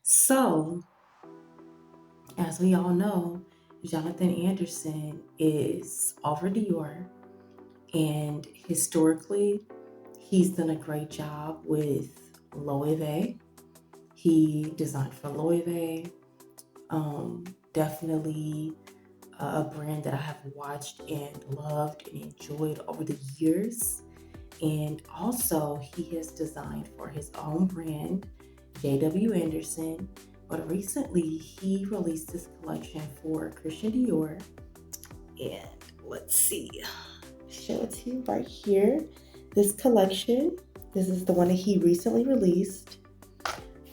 So, as we all know, Jonathan Anderson is over Dior, and historically, he's done a great job with Loewe. He designed for Loewe. Definitely a brand that I have watched and loved and enjoyed over the years. And also, he has designed for his own brand, JW Anderson. But recently, he released this collection for Christian Dior. And let's see, show it to you right here. This collection, this is the one that he recently released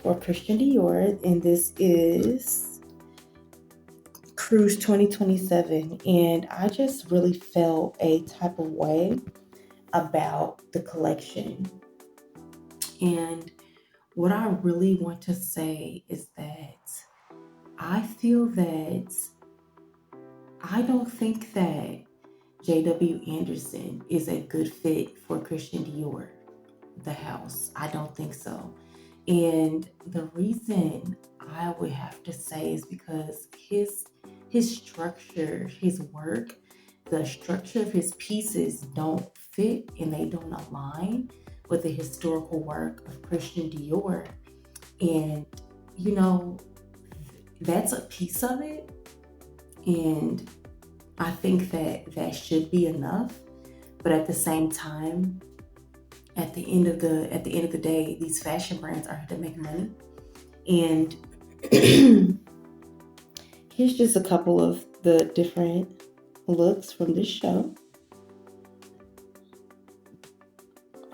for Christian Dior, and this is Cruise 2027. And I just really felt a type of way about the collection. And what I really want to say is that I feel that I don't think that JW Anderson is a good fit for Christian Dior, the house. I don't think so. And the reason I would have to say is because his structure, his work, the structure of his pieces don't fit and they don't align with the historical work of Christian Dior. And you know, that's a piece of it. And I think that that should be enough. But at the same time, at the end of the day, these fashion brands are here to make money. And here's just a couple of the different looks from this show.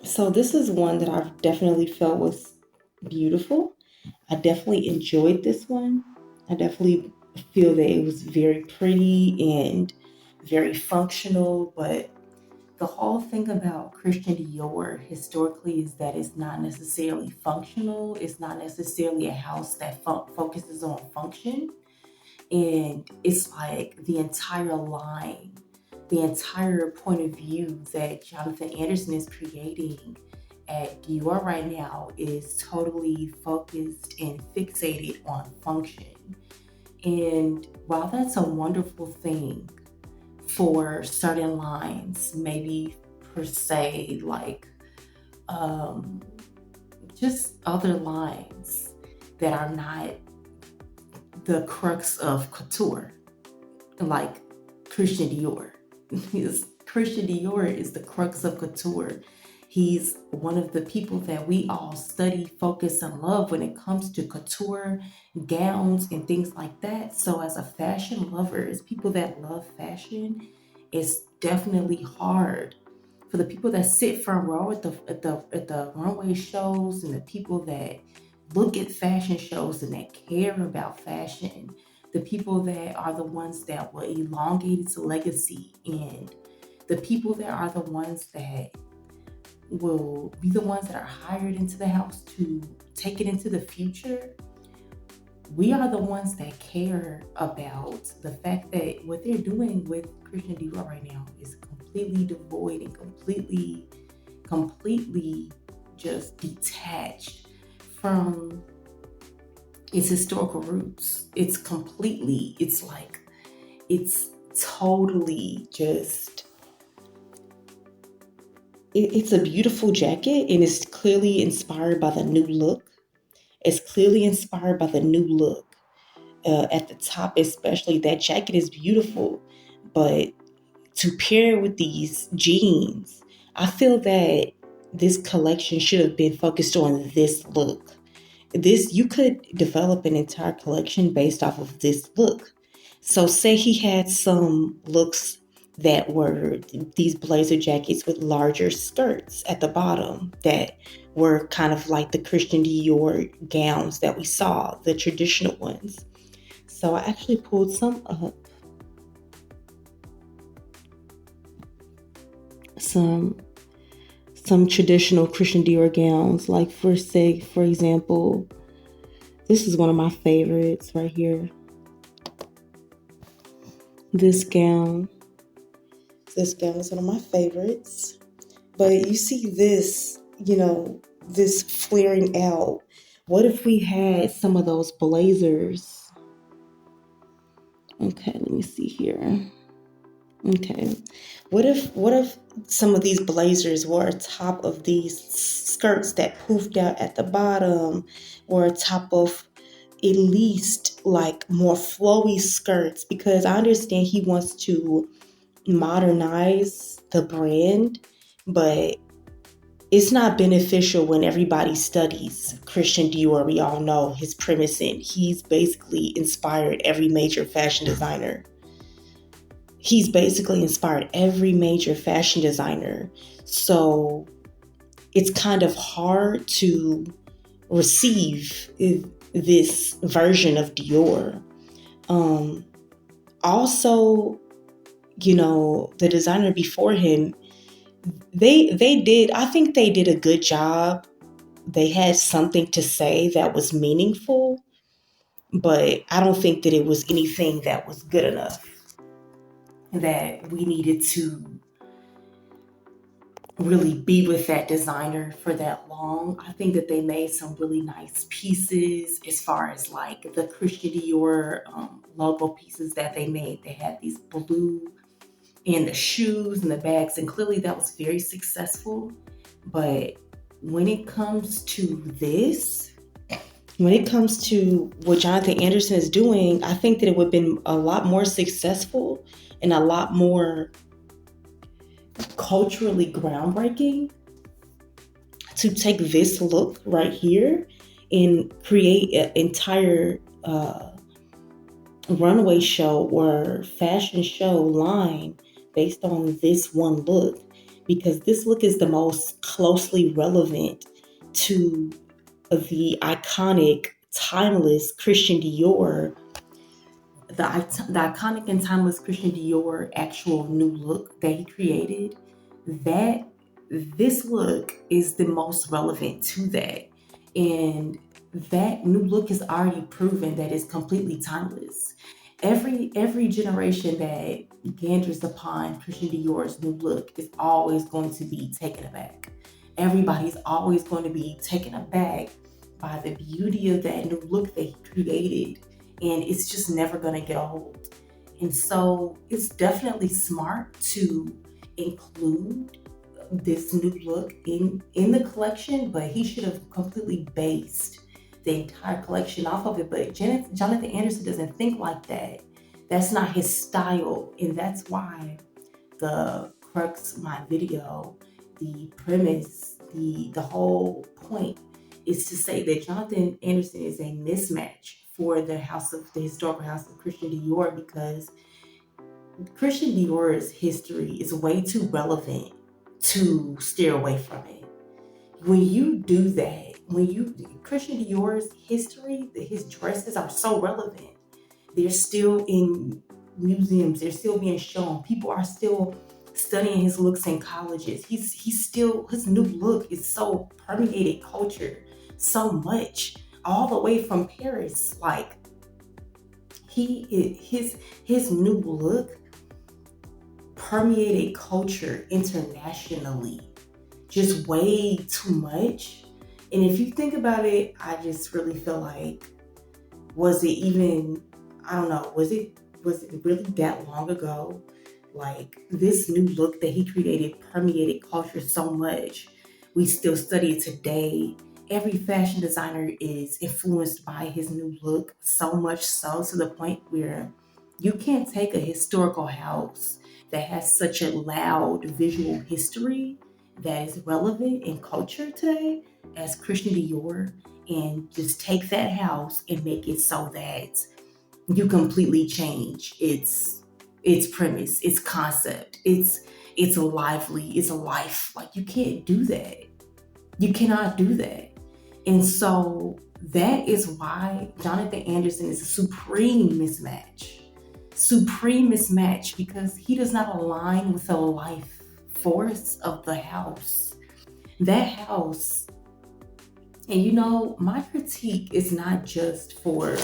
So this is one that I've definitely felt was beautiful. I definitely enjoyed this one. I definitely feel that it was very pretty and very functional, but the whole thing about Christian Dior historically is that it's not necessarily functional. It's not necessarily a house that focuses on function. And it's like the entire line, the entire point of view that Jonathan Anderson is creating at Dior right now is totally focused and fixated on function. And while that's a wonderful thing for certain lines, maybe per se, like um, just other lines that are not the crux of couture, like Christian Dior. Christian Dior is the crux of couture. He's one of the people that we all study, focus, and love when it comes to couture, gowns, and things like that. So, as a fashion lover, as people that love fashion, it's definitely hard for the people that sit front row at the runway shows and the people that look at fashion shows and that care about fashion, the people that are the ones that will elongate its legacy, and the people that are the ones that will be the ones that are hired into the house to take it into the future. We are the ones that care about the fact that what they're doing with Christian Dior right now is completely devoid and completely just detached from its historical roots. It's like, it's totally just, it's a beautiful jacket and it's clearly inspired by the new look. It's clearly inspired by the new look. At the top, especially, that jacket is beautiful, but to pair with these jeans, I feel that this collection should have been focused on this look. This, you could develop an entire collection based off of this look. So say he had some looks that were these blazer jackets with larger skirts at the bottom that were kind of like the Christian Dior gowns that we saw, the traditional ones. So I actually pulled some up, some some traditional Christian Dior gowns, like for example, this is one of my favorites right here. This gown, this gown is one of my favorites. But you see this, this flaring out What if we had some of those blazers? Okay, let me see here. Okay. What if some of these blazers were atop of these skirts that poofed out at the bottom, or atop of at least like more flowy skirts? Because I understand he wants to modernize the brand, but it's not beneficial when everybody studies Christian Dior. We all know his premise, and he's basically inspired every major fashion designer. He's basically inspired every major fashion designer. So it's kind of hard to receive this version of Dior. Um, Also, the designer before him, they did, I think they did a good job. They had something to say that was meaningful, but I don't think that it was anything that was good enough that we needed to really be with that designer for that long. I think that they made some really nice pieces as far as like the Christian Dior logo pieces that they made. They had these blue and the shoes and the bags, and clearly that was very successful. But when it comes to this, when it comes to what Johnathan Anderson is doing, I think that it would have been a lot more successful and a lot more culturally groundbreaking to take this look right here and create an entire runway show or fashion show line based on this one look, because this look is the most closely relevant to the iconic, timeless Christian Dior, the iconic and timeless Christian Dior actual new look that he created. That this look is the most relevant to that, and that new look has already proven that it's completely timeless. Every generation that ganders upon Christian Dior's new look is always going to be taken aback. Everybody's always going to be taken aback by the beauty of that new look that he created, and it's just never going to get old. And so it's definitely smart to include this new look in the collection, but he should have completely based the entire collection off of it. But Johnathan Anderson doesn't think like that. That's not his style, and that's why the crux of my video, the premise, the whole point is to say that Johnathan Anderson is a mismatch for the historical house of Christian Dior, because Christian Dior's history is way too relevant to steer away from it. When you do that, Christian Dior's history, his dresses are so relevant. They're still in museums. They're still being shown. People are still studying his looks in colleges. He's still, his new look is so permeated culture so much, all the way from Paris. Like his new look permeated culture internationally, just way too much. And if you think about it, I just really feel like, was it even, I don't know, was it really that long ago? Like, this new look that he created permeated culture so much. We still study it today. Every fashion designer is influenced by his new look, so much so to the point where you can't take a historical house that has such a loud visual history that is relevant in culture today as Christian Dior, and just take that house and make it so that you completely change its premise, its concept, it's lively, it's a life. Like, you can't do that. You cannot do that. And so that is why Johnathan Anderson is a supreme mismatch. Supreme mismatch, because he does not align with the life force of the house. That house, and my critique is not just for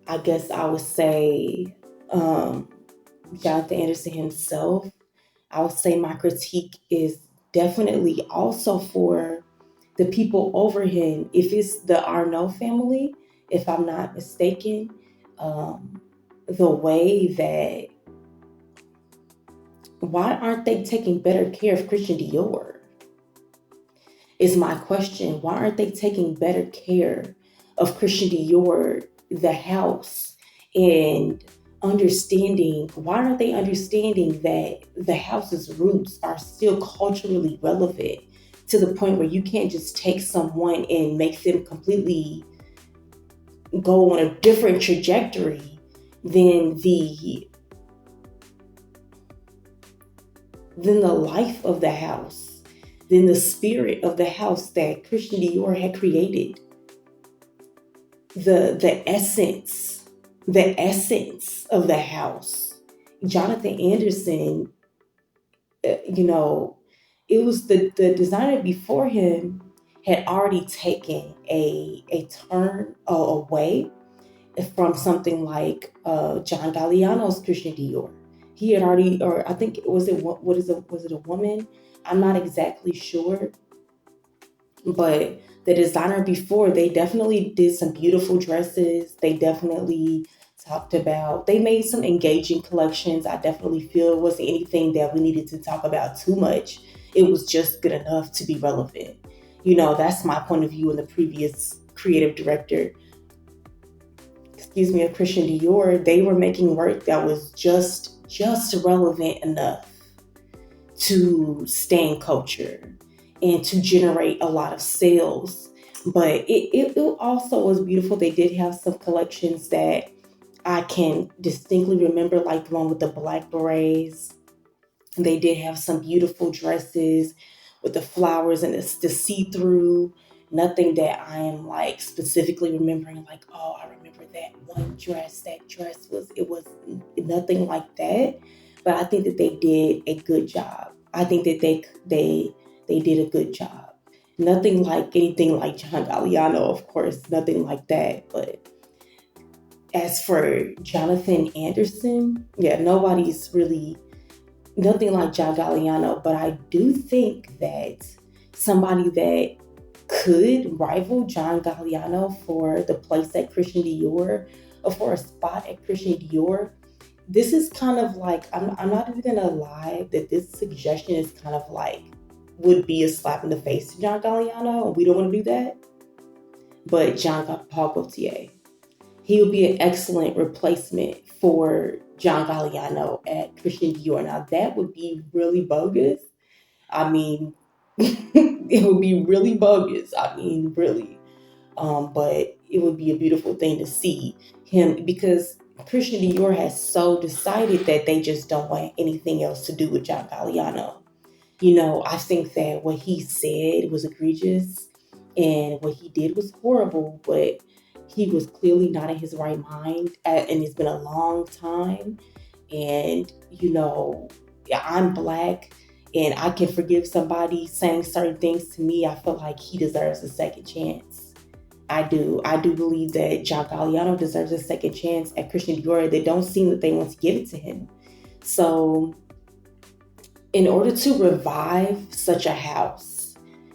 I guess I would say Johnathan Anderson himself. I would say my critique is definitely also for the people over him. If it's the Arnault family, if I'm not mistaken, um, the way that, why aren't they taking better care of Christian Dior? Is my question. Why aren't they taking better care of Christian Dior, the house, and understanding? Why aren't they understanding that the house's roots are still culturally relevant to the point where you can't just take someone and make them completely go on a different trajectory than the life of the house, than the spirit of the house that Christian Dior had created. The essence of the house. Johnathan Anderson, you know, it was the designer before him had already taken a turn away from something like John Galliano's Christian Dior. He had already, or I think was it a woman? I'm not exactly sure, but the designer before, they definitely did some beautiful dresses. They definitely talked about, they made some engaging collections. I definitely feel it wasn't anything that we needed to talk about too much. It was just good enough to be relevant. That's my point of view. In the previous creative director, of Christian Dior, they were making work that was just relevant enough to stay in culture and to generate a lot of sales. But it also was beautiful. They did have some collections that I can distinctly remember, like the one with the black berets. They did have some beautiful dresses with the flowers and the see-through. Nothing that I am like specifically remembering, like, oh, I remember that one dress. That dress was nothing like that. But I think that they did a good job. I think that they did a good job. Nothing like anything like John Galliano, of course, nothing like that. But as for Johnathan Anderson, yeah, nobody's really, nothing like John Galliano. But I do think that somebody that could rival John Galliano for the place at Christian Dior, or for a spot at Christian Dior, this is kind of like, I'm not even gonna lie that this suggestion is kind of like, would be a slap in the face to John Galliano, and we don't want to do that. But Paul Gaultier, he would be an excellent replacement for John Galliano at Christian Dior. Now that would be really bogus. I mean, it would be really bogus. I mean, really. But it would be a beautiful thing to see him, because Christian Dior has so decided that they just don't want anything else to do with John Galliano. I think that what he said was egregious and what he did was horrible, but he was clearly not in his right mind. And it's been a long time. And, yeah, I'm Black and I can forgive somebody saying certain things to me. I feel like he deserves a second chance. I do. I do believe that John Galliano deserves a second chance at Christian Dior. They don't seem that they want to give it to him. So in order to revive such a house,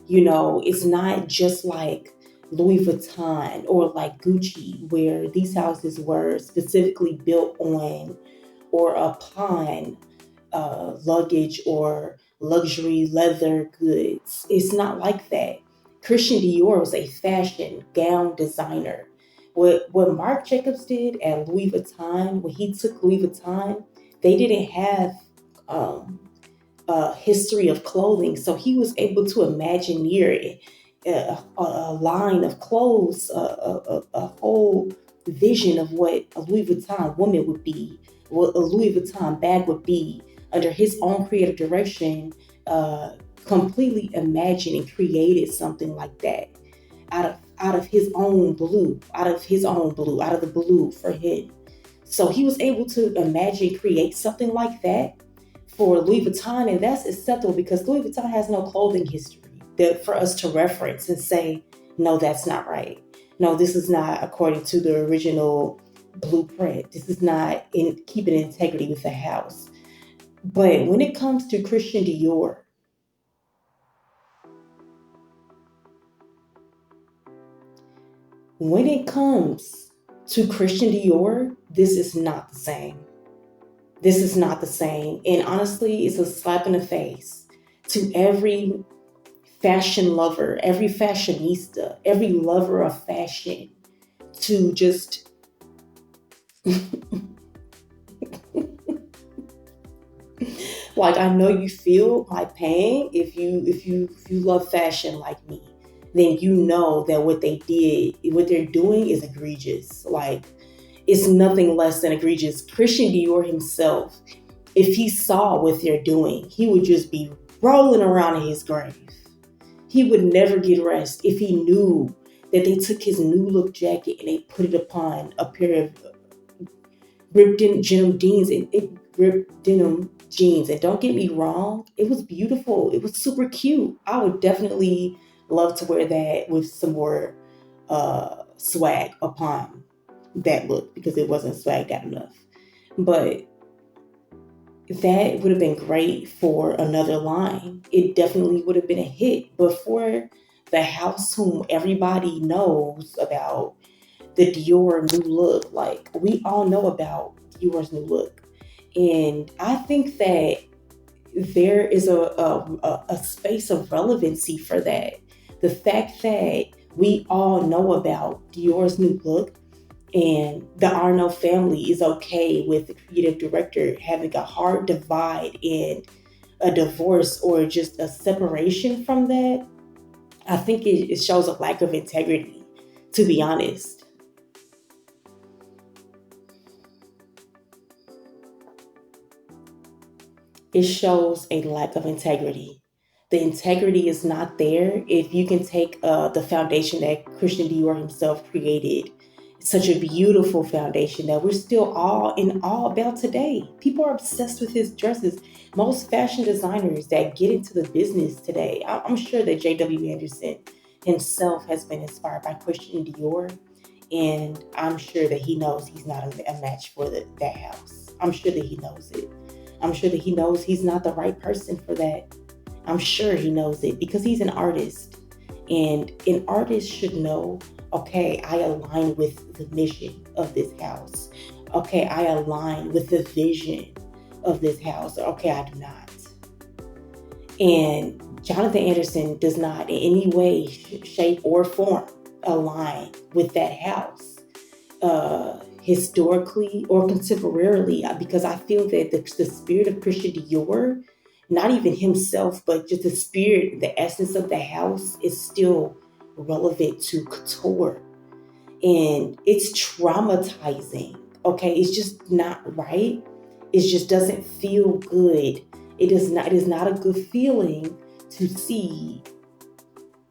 it's not just like Louis Vuitton or like Gucci, where these houses were specifically built on or upon luggage or luxury leather goods. It's not like that. Christian Dior was a fashion gown designer. What Marc Jacobs did at Louis Vuitton, when he took Louis Vuitton, they didn't have history of clothing. So he was able to imagineer a line of clothes, a whole vision of what a Louis Vuitton woman would be, what a Louis Vuitton bag would be under his own creative direction, completely imagined and created something like that out of his own blue, out of the blue for him. So he was able to imagine, create something like that for Louis Vuitton, and that's acceptable because Louis Vuitton has no clothing history that for us to reference and say, no, that's not right. No, this is not according to the original blueprint. This is not in keeping integrity with the house. But when it comes to Christian Dior, when it comes to Christian Dior, this is not the same. This is not the same. And honestly, it's a slap in the face to every fashion lover, every fashionista, every lover of fashion to just like, I know you feel my pain. If you love fashion like me, then you know that what they're doing is egregious. Like, it's nothing less than egregious. Christian Dior himself, if he saw what they're doing, he would just be rolling around in his grave. He would never get rest if he knew that they took his new look jacket and they put it upon a pair of ripped denim jeans. And don't get me wrong, it was beautiful. It was super cute. I would definitely love to wear that with some more swag upon that look because it wasn't swagged out enough. But that would have been great for another line. It definitely would have been a hit. But for the house whom everybody knows about, the Dior new look, like, we all know about Dior's new look. And I think that there is a space of relevancy for that. The fact that we all know about Dior's new look and the Arnault family is okay with the creative director having a hard divide and a divorce or just a separation from that, I think it shows a lack of integrity, to be honest. It shows a lack of integrity. The integrity is not there if you can take the foundation that Christian Dior himself created. It's such a beautiful foundation that we're still all in awe about today. People are obsessed with his dresses. Most fashion designers that get into the business today, I'm sure that J.W. Anderson himself has been inspired by Christian Dior. And I'm sure that he knows he's not a match for that house. I'm sure that he knows it. I'm sure that he knows he's not the right person for that. I'm sure he knows it because he's an artist. And an artist should know, okay, I align with the mission of this house. Okay, I align with the vision of this house. Okay, I do not. And Johnathan Anderson does not in any way, shape, or form align with that house. Historically or contemporarily, because I feel that the spirit of Christian Dior, not even himself, but just the spirit, the essence of the house is still relevant to couture. And it's traumatizing. Okay, it's just not right. It just doesn't feel good. It is not a good feeling to see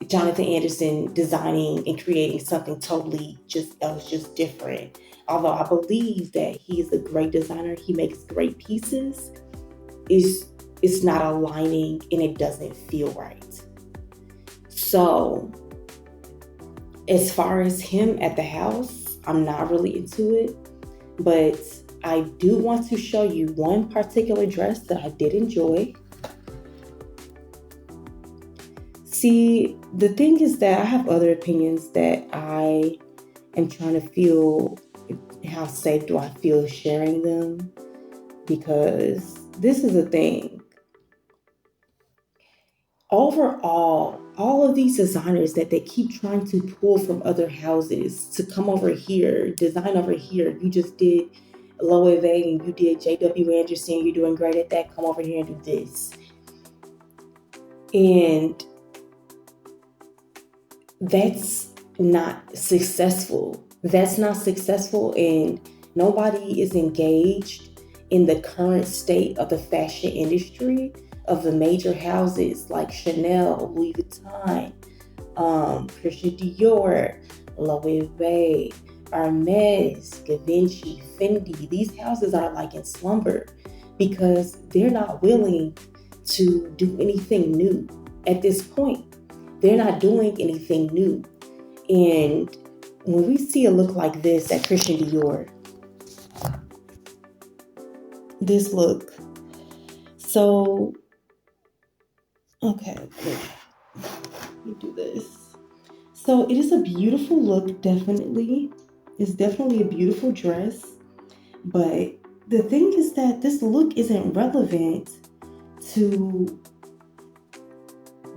Johnathan Anderson designing and creating something totally just that was just different. Although I believe that he is a great designer, he makes great pieces. It's not aligning and it doesn't feel right. So as far as him at the house, I'm not really into it, but I do want to show you one particular dress that I did enjoy. See, the thing is that I have other opinions that I am trying to feel how safe do I feel sharing them, because this is the thing. Overall, all of these designers that they keep trying to pull from other houses to come over here, design over here. You just did Loewe and you did J.W. Anderson. You're doing great at that. Come over here and do this. And that's not successful. That's not successful, and nobody is engaged in the current state of the fashion industry of the major houses like Chanel, Louis Vuitton, Christian Dior, Loewe, Hermes, Givenchy, Fendi. These houses are like in slumber because they're not willing to do anything new at this point. They're not doing anything new. And when we see a look like this at Christian Dior, this look, So, okay, let me do this. So it is a beautiful look, definitely. It's definitely a beautiful dress. But the thing is that this look isn't relevant to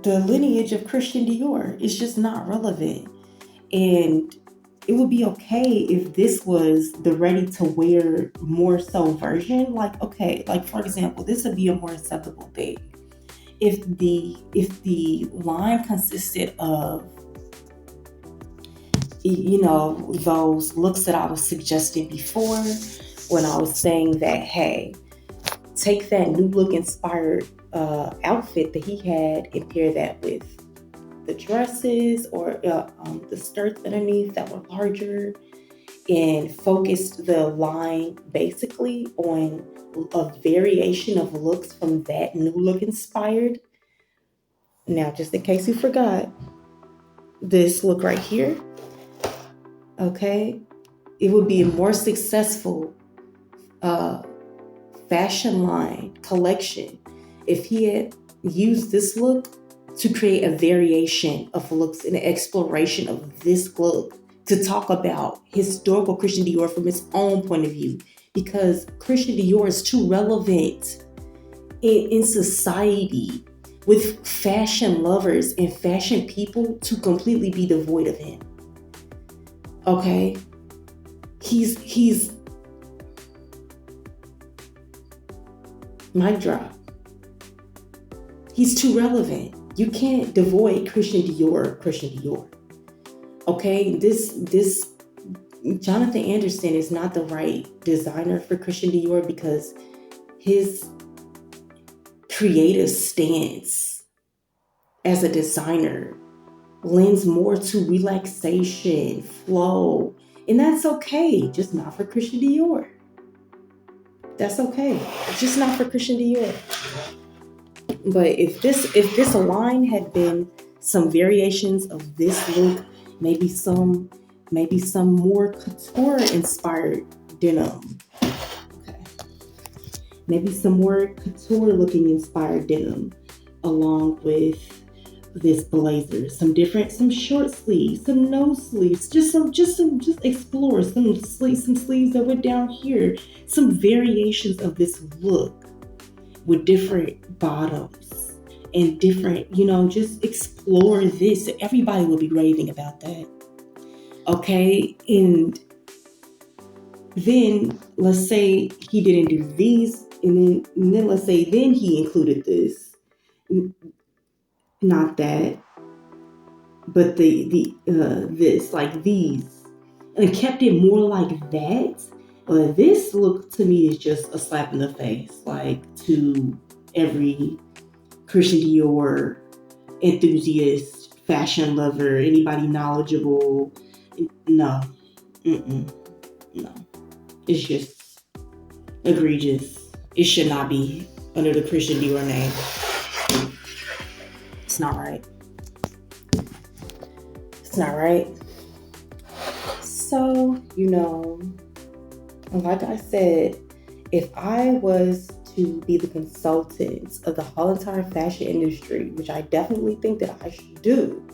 the lineage of Christian Dior. It's just not relevant. And it would be okay if this was the ready to wear more so version. Like, okay, like for example, this would be a more acceptable thing. If the line consisted of, those looks that I was suggesting before, when I was saying that, hey, take that new look inspired outfit that he had and pair that with the dresses or the skirts underneath that were larger, and focused the line basically on a variation of looks from that new look inspired. Now, just in case you forgot, this look right here, okay, it would be a more successful uh, fashion line collection if he had used this look to create a variation of looks and an exploration of this look to talk about historical Christian Dior from its own point of view, because Christian Dior is too relevant in society with fashion lovers and fashion people to completely be devoid of him. Okay? He's mic drop. He's too relevant. You can't devoid Christian Dior. Okay? This Johnathan Anderson is not the right designer for Christian Dior because his creative stance as a designer lends more to relaxation, flow, and that's okay, just not for Christian Dior. That's okay. It's just not for Christian Dior. But if this line had been some variations of this look, maybe some more couture inspired denim. Okay. Maybe some more couture looking inspired denim along with this blazer, some short sleeves, some no sleeves, just explore some sleeves that went down here, some variations of this look with different bottoms and different, just explore this. Everybody will be raving about that. Okay. And then let's say he didn't do these, and then let's say then he included this. Not that, but this, like these, and kept it more like that. This look to me is just a slap in the face, like to every Christian Dior enthusiast, fashion lover, anybody knowledgeable. No, no, it's just egregious. It should not be under the Christian Dior name. It's not right. It's not right. So, like I said, if I was to be the consultant of the whole entire fashion industry, which I definitely think that I should do,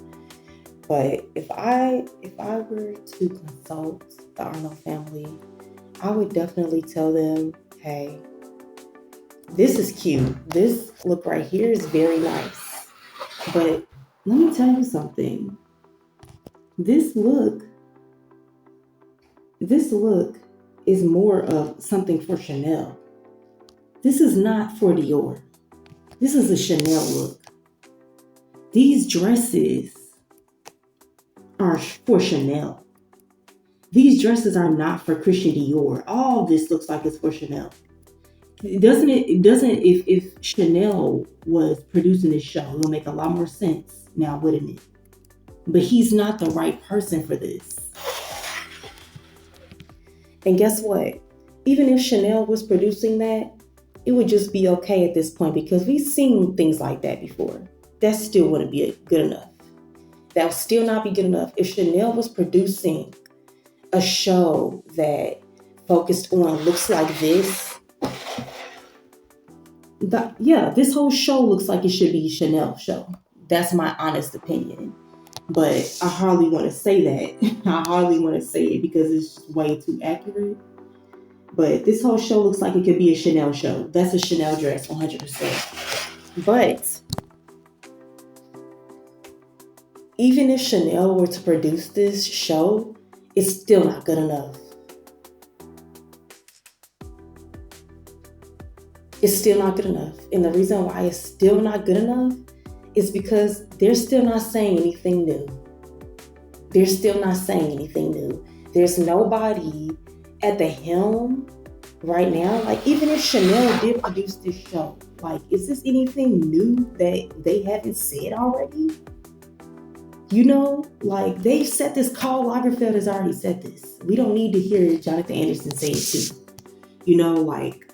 but if I were to consult the Arnault family, I would definitely tell them, hey, this is cute. This look right here is very nice. But let me tell you something. This look is more of something for Chanel. This is not for Dior. This is a Chanel look. These dresses are for Chanel. These dresses are not for Christian Dior. All this looks like it's for Chanel. It doesn't. If Chanel was producing this show, it'll make a lot more sense now, wouldn't it? But he's not the right person for this. And guess what? Even if Chanel was producing that, it would just be okay at this point because we've seen things like that before. That still wouldn't be good enough. That would still not be good enough. If Chanel was producing a show that focused on looks like this, This whole show looks like it should be a Chanel show. That's my honest opinion. But I hardly want to say that. I hardly want to say it because it's way too accurate. But this whole show looks like it could be a Chanel show. That's a Chanel dress, 100%. But even if Chanel were to produce this show, it's still not good enough. It's still not good enough. And the reason why it's still not good enough is because they're still not saying anything new. They're still not saying anything new. There's nobody at the helm right now. Like, even if Chanel did produce this show, like, is this anything new that they haven't said already? You know, like, they've said this. Karl Lagerfeld has already said this. We don't need to hear Johnathan Anderson say it too. You know, like,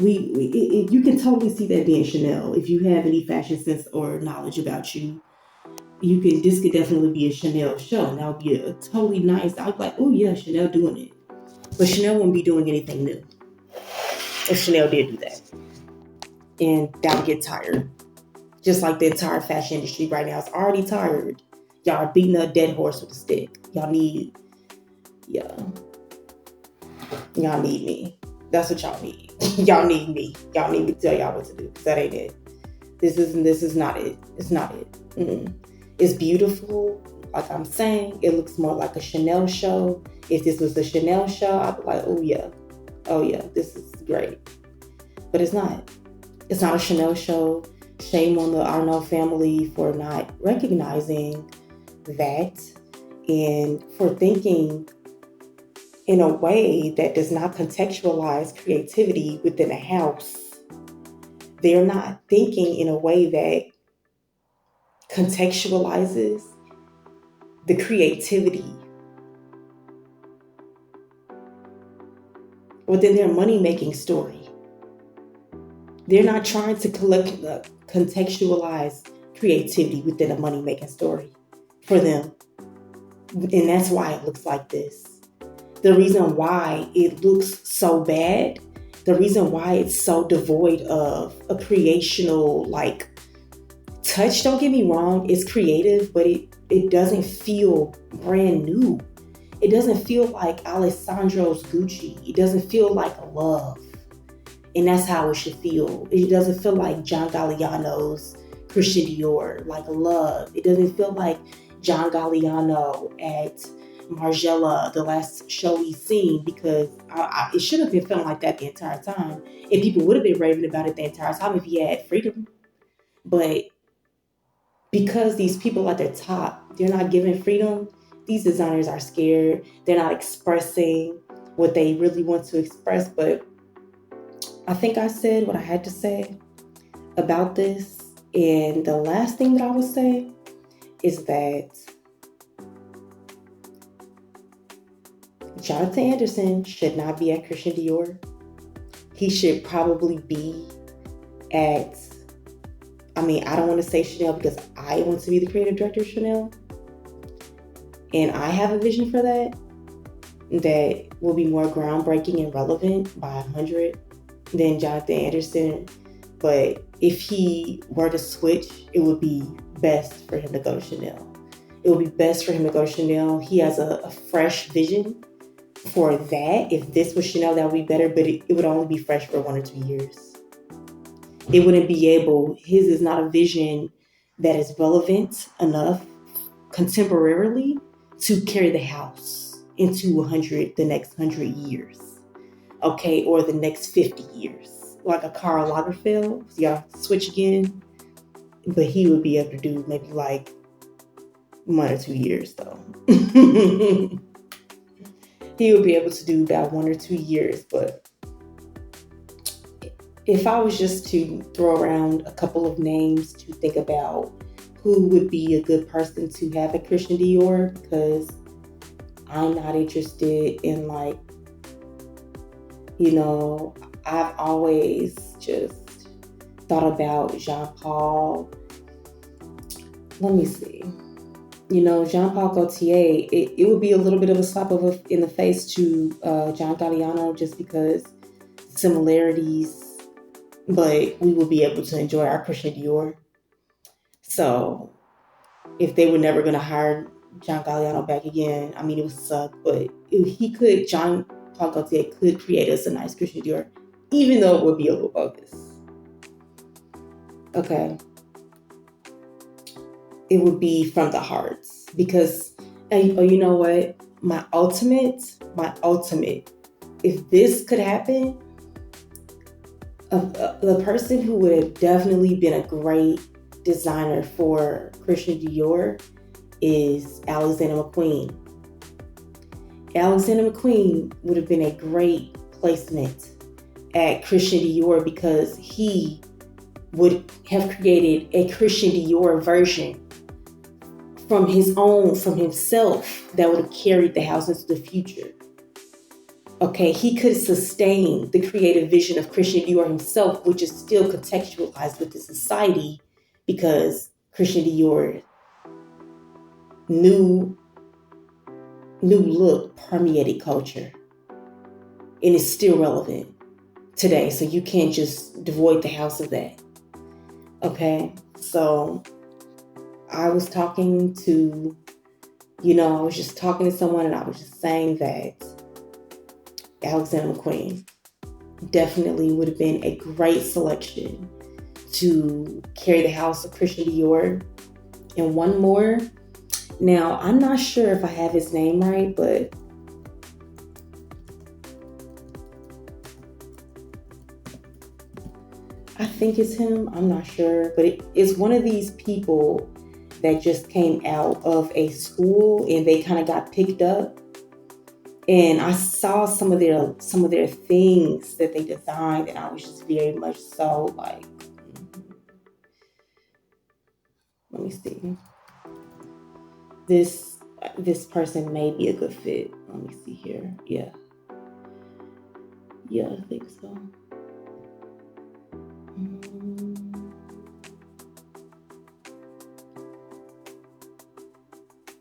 you can totally see that being Chanel. If you have any fashion sense or knowledge about you, this could definitely be a Chanel show. And that would be a totally nice. I was like, oh yeah, Chanel doing it. But Chanel wouldn't be doing anything new if Chanel did do that. And that would get tired. Just like the entire fashion industry right now is already tired. Y'all are beating a dead horse with a stick. Y'all need me. That's what y'all need. Y'all need me. Y'all need me to tell y'all what to do. That ain't it. This is not it. It's not it. It's beautiful. Like I'm saying, it looks more like a Chanel show. If this was a Chanel show, I'd be like, oh yeah, this is great. But it's not. It's not a Chanel show. Shame on the Arnault family for not recognizing that and for thinking in a way that does not contextualize creativity within a house. They're not thinking in a way that contextualizes the creativity within their money-making story. They're not trying to contextualize creativity within a money-making story for them. And that's why it looks like this. The reason why it looks so bad, the reason why it's so devoid of a creational, like, touch, don't get me wrong, it's creative, but it doesn't feel brand new. It doesn't feel like Alessandro's Gucci. It doesn't feel like Love. And that's how it should feel. It doesn't feel like John Galliano's Christian Dior, like Love. It doesn't feel like John Galliano at Margiela, the last show we've seen, because it should have been feeling like that the entire time. And people would have been raving about it the entire time if he had freedom. But because these people at the top, they're not giving freedom, these designers are scared. They're not expressing what they really want to express. But I think I said what I had to say about this. And the last thing that I would say is that Johnathan Anderson should not be at Christian Dior. He should probably be at, I don't want to say Chanel because I want to be the creative director of Chanel. And I have a vision for that will be more groundbreaking and relevant by 100 than Johnathan Anderson. But if he were to switch, it would be best for him to go to Chanel. It would be best for him to go to Chanel. He has a fresh vision for that. If this was Chanel, that would be better, but it would only be fresh for 1 or 2 years. It wouldn't be able, his is not a vision that is relevant enough contemporarily to carry the house into the next 100 years. Okay, or the next 50 years. Like a Karl Lagerfeld, y'all switch again. But he would be able to do maybe like 1 or 2 years though. He would be able to do about 1 or 2 years. But if I was just to throw around a couple of names to think about who would be a good person to have at Christian Dior, because I'm not interested in I've always just thought about Jean Paul. Let me see. Jean Paul Gaultier, it would be a little bit of a slap in the face to John Galliano just because similarities but we will be able to enjoy our Christian Dior. So if they were never going to hire John Galliano back again, I mean, it would suck, but if he could, John Paul Gaultier could create us a nice Christian Dior, even though it would be a little bogus. Okay. It would be from the hearts because, and, oh, you know what? My ultimate, if this could happen, the person who would have definitely been a great designer for Christian Dior is Alexander McQueen. Alexander McQueen would have been a great placement at Christian Dior because he would have created a Christian Dior version from himself that would have carried the house into the future. Okay, he could sustain the creative vision of Christian Dior himself, which is still contextualized with the society because Christian Dior new look permeated culture and is still relevant today. So you can't just devoid the house of that. Okay, so I was talking to, I was just talking to someone and I was just saying that Alexander McQueen definitely would have been a great selection to carry the house of Christian Dior. And one more. Now, I'm not sure if I have his name right, but I think it's him. I'm not sure, but it's one of these people that just came out of a school and they kind of got picked up. And I saw some of their things that they designed, and I was just very much so like, let me see. This person may be a good fit. Let me see here. Yeah, I think so.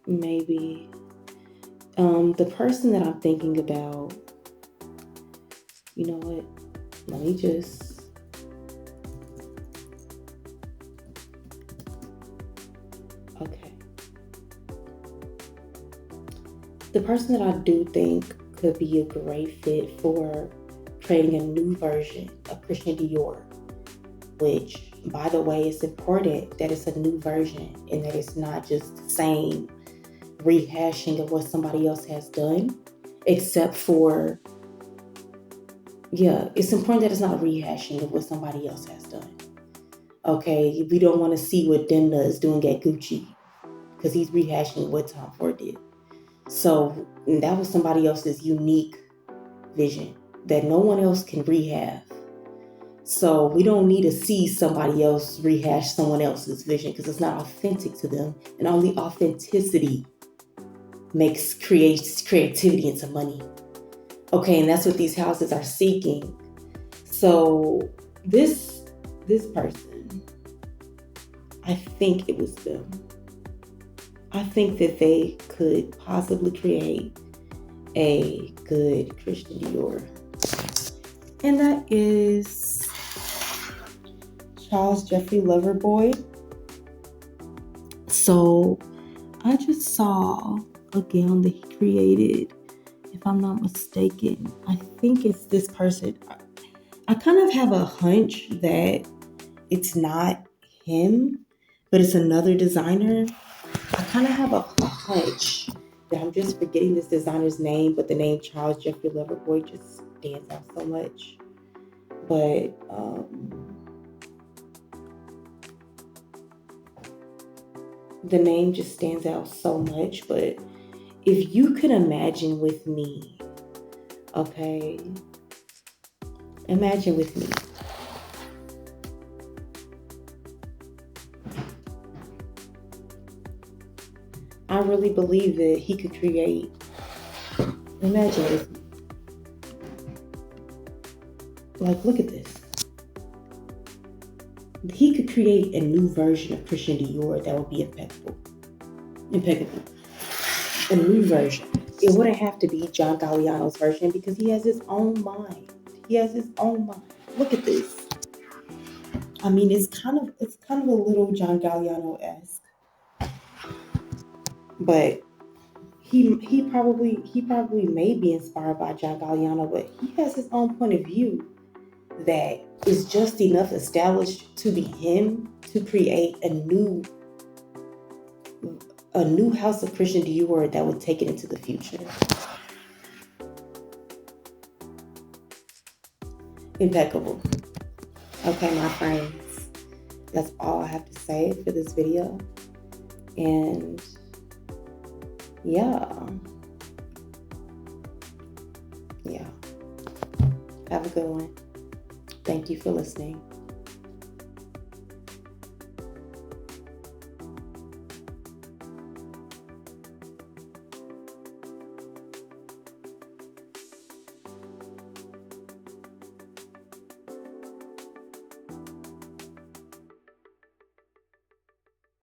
Maybe. The person that I'm thinking about, you know what? Let me just. Okay. The person that I do think could be a great fit for creating a new version of Christian Dior, which, by the way, it's important that it's a new version and that it's not just the same rehashing of what somebody else has done, except for, it's important that it's not a rehashing of what somebody else has done. Okay, we don't want to see what Denim is doing at Gucci because he's rehashing what Tom Ford did. So that was somebody else's unique vision that no one else can rehab. So we don't need to see somebody else rehash someone else's vision because it's not authentic to them, and only authenticity creates creativity into money. Okay, and that's what these houses are seeking. So this person, I think it was them. I think that they could possibly create a good Christian Dior. And that is Charles Jeffrey Loverboy. So I just saw a gown that he created, if I'm not mistaken. I think it's this person. I kind of have a hunch that it's not him, but it's another designer. I kind of have a hunch that I'm just forgetting this designer's name, but the name Charles Jeffrey Loverboy just stands out so much. But the name just stands out so much. But if you could imagine with me, okay, imagine with me. I really believe that he could create, imagine with me. Like, look at this. He could create a new version of Christian Dior that would be impeccable. A new version. It wouldn't have to be John Galliano's version because he has his own mind. Look at this. I mean, it's kind of a little John Galliano-esque, but he probably may be inspired by John Galliano, but he has his own point of view that is just enough established to be him to create a new house of Christian Dior that would take it into the future. Impeccable. Okay, my friends, that's all I have to say for this video. And yeah, yeah. Have a good one. Thank you for listening.